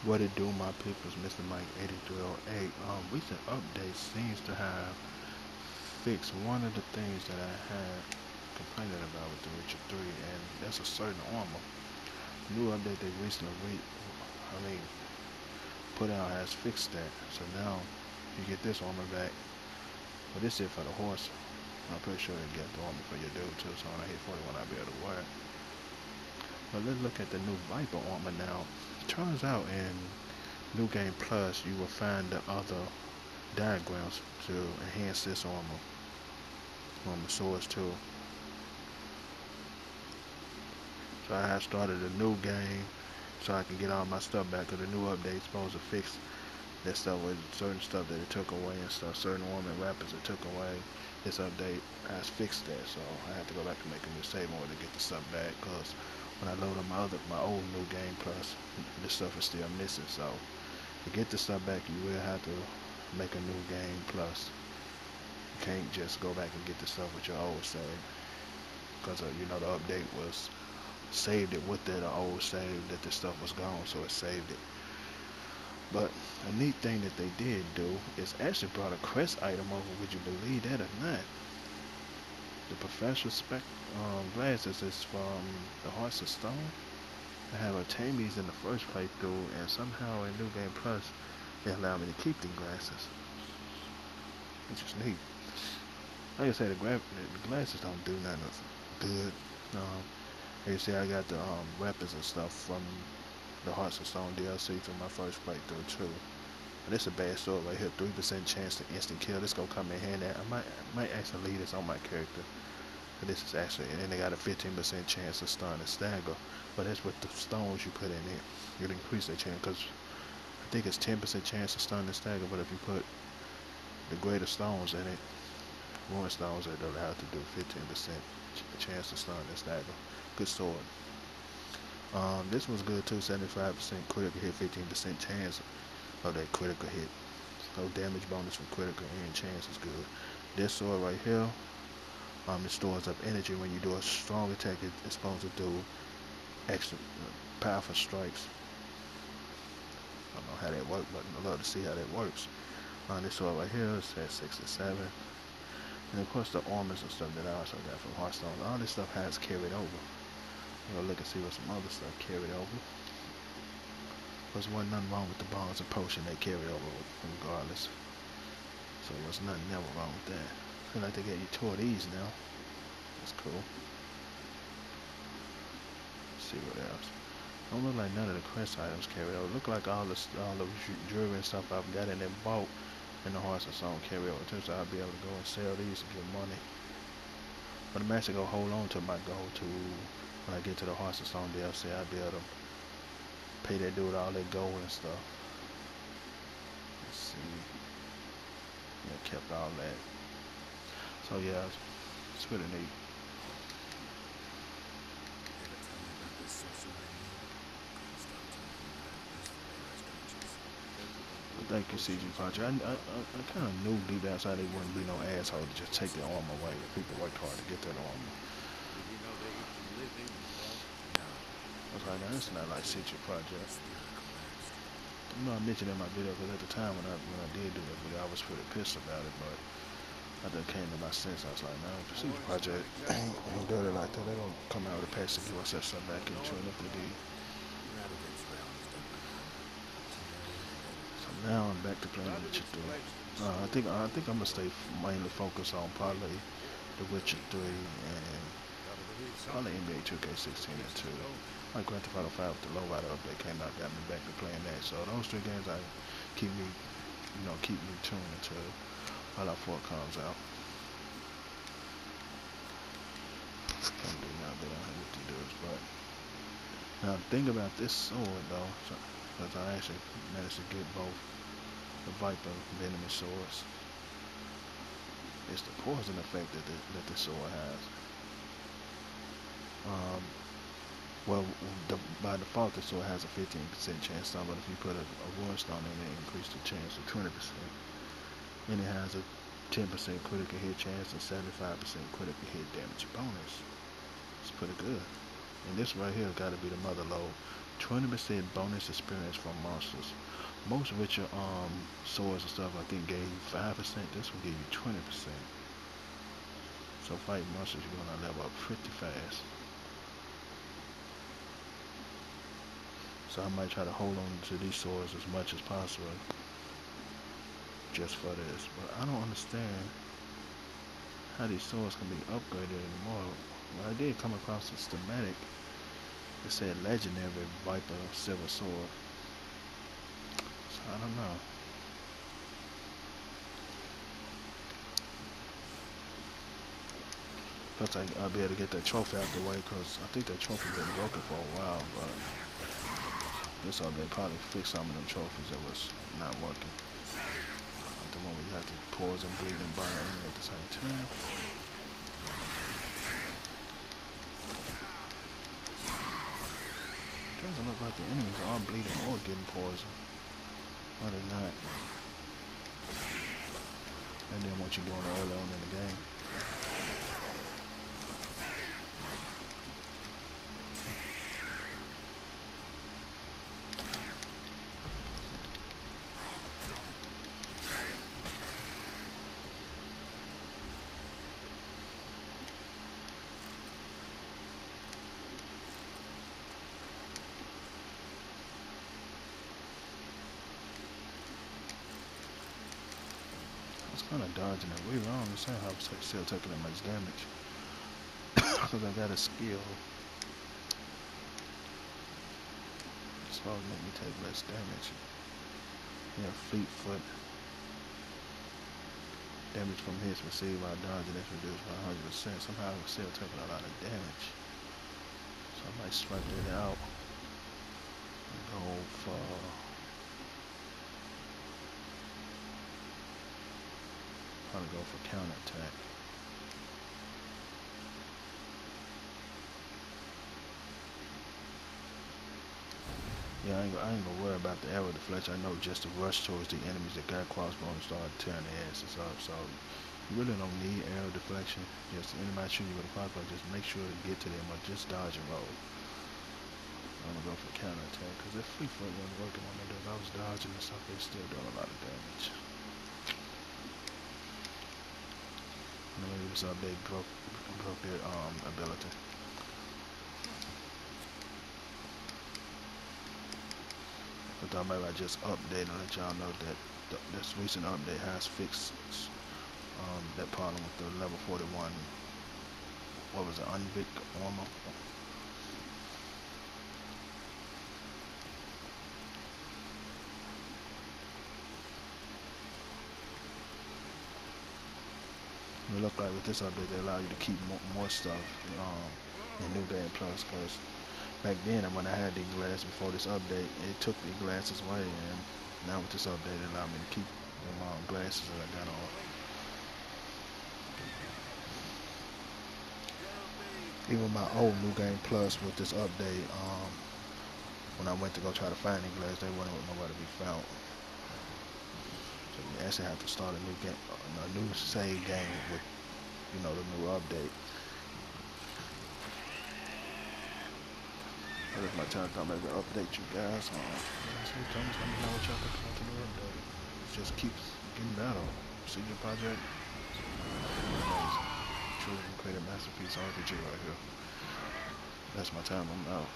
What it do, my peoples? Mr. Mike 8308. Recent update seems to have fixed one of the things that I had complaining about with The Witcher 3, and that's a certain armor. The new update they recently put out has fixed that. So now you get this armor back, but this is for the horse. I'm pretty sure you get the armor for your dude too, so when I hit 41 I'll be able to wear it. But let's look at the new Viper armor now. Turns out in New Game Plus you will find the other diagrams to enhance this armor on the swords too. So I have started a new game so I can get all my stuff back, because the new update is supposed to fix that stuff with certain stuff that it took away and stuff, certain woman rappers it took away. This update has fixed that, so I have to go back and make a new save in order to get the stuff back, because when I load up my old New Game Plus, this stuff is still missing. So to get the stuff back, you will have to make a new game plus. You can't just go back and get the stuff with your old save, because the update was saved it with that old save that the stuff was gone, so it saved it. But a neat thing that they did do is actually brought a quest item over. Would you believe that or not? The professional spec glasses is from the Hearts of Stone. I have obtained these in the first playthrough, and somehow in New Game Plus they allow me to keep the glasses, which is neat. Like I say, the glasses don't do nothing good. Um, like you see, I got the weapons and stuff from the Hearts of Stone DLC through my first playthrough too. And this is a bad sword right here. 3% chance to instant kill. This gonna come in handy. I might actually leave this on my character. But this is actually, and then they got a 15% chance to stun and stagger. But that's with the stones you put in it. You'll increase that chance, because I think it's 10% chance to stun and stagger. But if you put the greater stones in it, ruin stones, it allow to do 15% chance to stun and stagger. Good sword. This one's good too. 75% critical hit, 15% chance of that critical hit. No damage bonus from critical and chance is good. This sword right here, it stores up energy when you do a strong attack. It's supposed to do extra powerful strikes. I don't know how that works, but I'd love to see how that works. This sword right here is at 67. And of course the armors and stuff that I also got from Hearthstone. All this stuff has carried over. I'm gonna look and see what some other stuff carried over. There wasn't nothing wrong with the bonds and potion they carried over regardless. So there was nothing never wrong with that. Feel like they got you two of these now. That's cool. Let's see what else. Don't look like none of the quest items carried over. Look like all the jewelry and stuff I've got in that vault in the Hearts of Stone carry over too. So I'll be able to go and sell these and get money. But I'm actually gonna hold on to my goal to when I get to the Hearts of Stone DLC. I'll be able to pay that dude all that gold and stuff. Let's see. Yeah, kept all that. So yeah, it's pretty neat. Thank you, CG Project. I kind of knew deep down inside they wouldn't be no asshole to just take their armor away. People worked hard to get that armor. I was like, nah, it's not like CG Project. You know, I mentioned in my video because at the time when I did do that video, I was pretty pissed about it, but I then came to my sense. I was like, no, the CG Project ain't dirty like that. They don't come out with a patch to give us that stuff back into it if they did. So now I'm back to playing Witcher 3. I think I'm gonna stay mainly focused on probably The Witcher 3 and probably NBA 2K16 and 2. Like Grand Theft Auto 5 with the low rider update came out, got me back to playing that. So those three games I keep me tuned until Fallout 4 comes out. Can't do now that I don't have what to do is, but now the thing about this sword though, because I actually managed to get both the Viper venomous swords, it's the poison effect that the sword has. Um, well, by default, the sword has a 15% chance on, but if you put a wound stone in it, increase the chance to 20%. And it has a 10% critical hit chance and 75% critical hit damage bonus. It's pretty good. And this right here got to be the mother load. 20% bonus experience from monsters. Most richer swords and stuff I think gave you 5%. This will give you 20%. So fighting monsters, you're gonna level up pretty fast. So I might try to hold on to these swords as much as possible just for this. But I don't understand how these swords can be upgraded anymore. Well, I did come across a schematic that said legendary Viper silver sword. So I don't know. Plus I'll be able to get that trophy out the way because I think that trophy been broken for a while, but this update probably fixed some of them trophies that was not working. The one where you have to pause and breathe and burn at the same time. Doesn't look like the enemies are bleeding or getting poisoned. Or they're not. And then what you're doing early on in the game. Kind of dodging it way wrong. I'm saying how I'm still taking that much damage because I got a skill. It's supposed to make me take less damage. Yeah, fleet foot. Damage from hits received while dodging is reduced by 100%. Somehow I'm still taking a lot of damage. So I might swipe that out and go for probably go for counterattack. Yeah, I ain't gonna worry about the arrow deflection. I know just to rush towards the enemies that got crossbow and start tearing their asses up. So you really don't need arrow deflection. Just anybody shooting you with a crossbow, just make sure to get to them or just dodge and roll. I'm gonna go for counterattack because if fleet foot wasn't working on it, I was dodging and stuff, they still doing a lot of damage. Maybe this update broke their ability. I thought maybe I just update and let y'all know that this recent update has fixed that problem with the level 41. What was it? Undvik armor. It looked like with this update they allow you to keep more stuff in New Game Plus, because back then when I had the glass before this update, it took the glasses away, and now with this update it allowed me to keep them glasses that I got on. Even my old New Game Plus with this update, when I went to go try to find the glass, they weren't nowhere to be found. So you actually have to start a new game, a new save game with, you know, the new update. That is my time to maybe update you guys on. Let me know what y'all think about the new update. It just keeps getting better. Secret project. Amazing. Truly created masterpiece RPG right here. That's my time. I'm out.